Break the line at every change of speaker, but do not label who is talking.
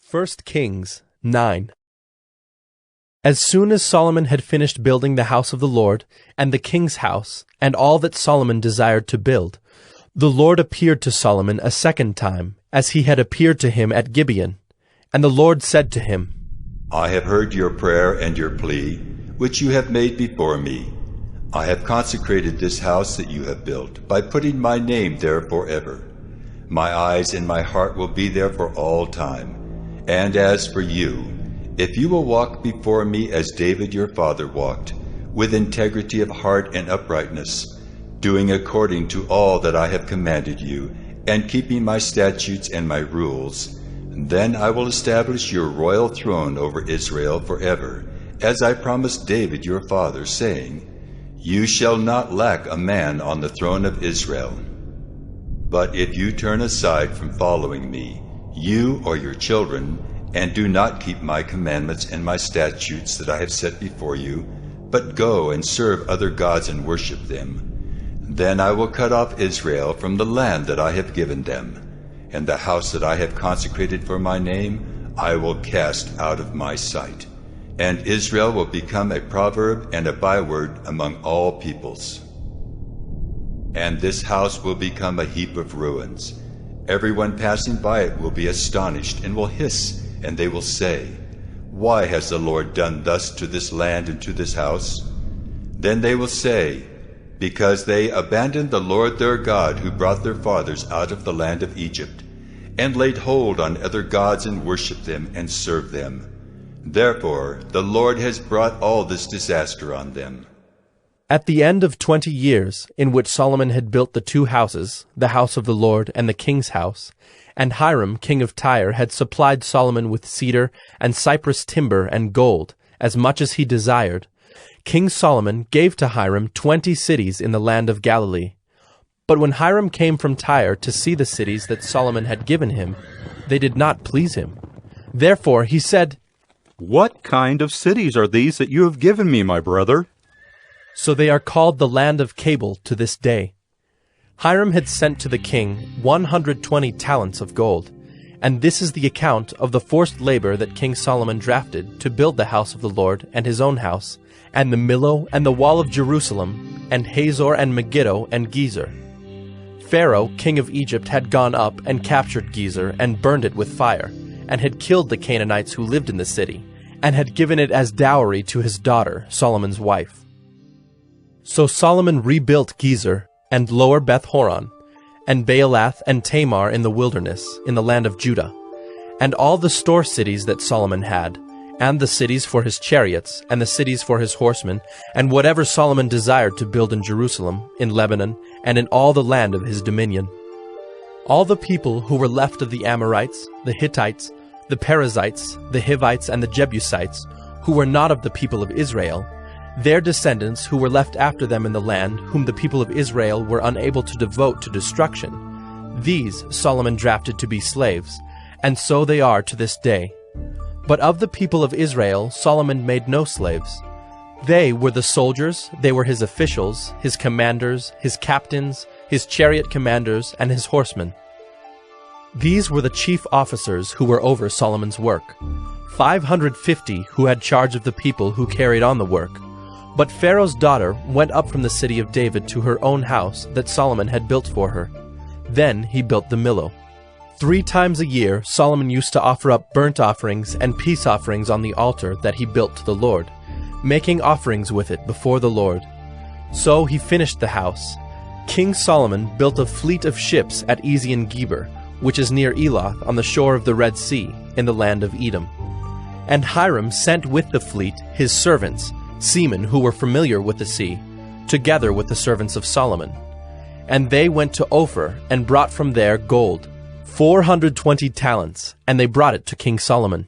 1 Kings 9. As soon as Solomon had finished building the house of the Lord, and the king's house, and all that Solomon desired to build, the Lord appeared to Solomon a second time, as he had appeared to him at Gibeon. And the Lord said to him,
I have heard your prayer and your plea, which you have made before me. I have consecrated this house that you have built, by putting my name there forever. My eyes and my heart will be there for all time. And as for you, if you will walk before me as David your father walked, with integrity of heart and uprightness, doing according to all that I have commanded you, and keeping my statutes and my rules, then I will establish your royal throne over Israel forever, as I promised David your father, saying, You shall not lack a man on the throne of Israel. But if you turn aside from following me, you or your children, and do not keep my commandments and my statutes that I have set before you, but go and serve other gods and worship them, then I will cut off Israel from the land that I have given them, and the house that I have consecrated for my name I will cast out of my sight, and Israel will become a proverb and a byword among all peoples. And this house will become a heap of ruins. Everyone passing by it will be astonished and will hiss, and they will say, Why has the Lord done thus to this land and to this house? Then they will say, Because they abandoned the Lord their God, who brought their fathers out of the land of Egypt, and laid hold on other gods and worshipped them and served them. Therefore the Lord has brought all this disaster on them.
At the end of 20 years, in which Solomon had built the two houses, the house of the Lord and the king's house, and Hiram king of Tyre had supplied Solomon with cedar and cypress timber and gold, as much as he desired, King Solomon gave to Hiram 20 cities in the land of Galilee. But when Hiram came from Tyre to see the cities that Solomon had given him, they did not please him. Therefore he said,
What kind of cities are these that you have given me, my brother?
So they are called the land of Cabul to this day. Hiram had sent to the king 120 talents of gold, and this is the account of the forced labor that King Solomon drafted to build the house of the Lord and his own house, and the Millo and the wall of Jerusalem, and Hazor and Megiddo and Gezer. Pharaoh, king of Egypt, had gone up and captured Gezer and burned it with fire, and had killed the Canaanites who lived in the city, and had given it as dowry to his daughter, Solomon's wife. So Solomon rebuilt Gezer, and Lower Beth-horon, and Baalath and Tamar in the wilderness, in the land of Judah, and all the store cities that Solomon had, and the cities for his chariots, and the cities for his horsemen, and whatever Solomon desired to build in Jerusalem, in Lebanon, and in all the land of his dominion. All the people who were left of the Amorites, the Hittites, the Perizzites, the Hivites, and the Jebusites, who were not of the people of Israel, their descendants who were left after them in the land, whom the people of Israel were unable to devote to destruction, these Solomon drafted to be slaves, and so they are to this day. But of the people of Israel Solomon made no slaves. They were the soldiers, they were his officials, his commanders, his captains, his chariot commanders, and his horsemen. These were the chief officers who were over Solomon's work, 550 who had charge of the people who carried on the work. But Pharaoh's daughter went up from the city of David to her own house that Solomon had built for her. Then he built the Millo. 3 times a year Solomon used to offer up burnt offerings and peace offerings on the altar that he built to the Lord, making offerings with it before the Lord. So he finished the house. King Solomon built a fleet of ships at Ezion-Geber, which is near Eloth on the shore of the Red Sea, in the land of Edom. And Hiram sent with the fleet his servants, seamen who were familiar with the sea, together with the servants of Solomon. And they went to Ophir and brought from there gold, 420 talents, and they brought it to King Solomon.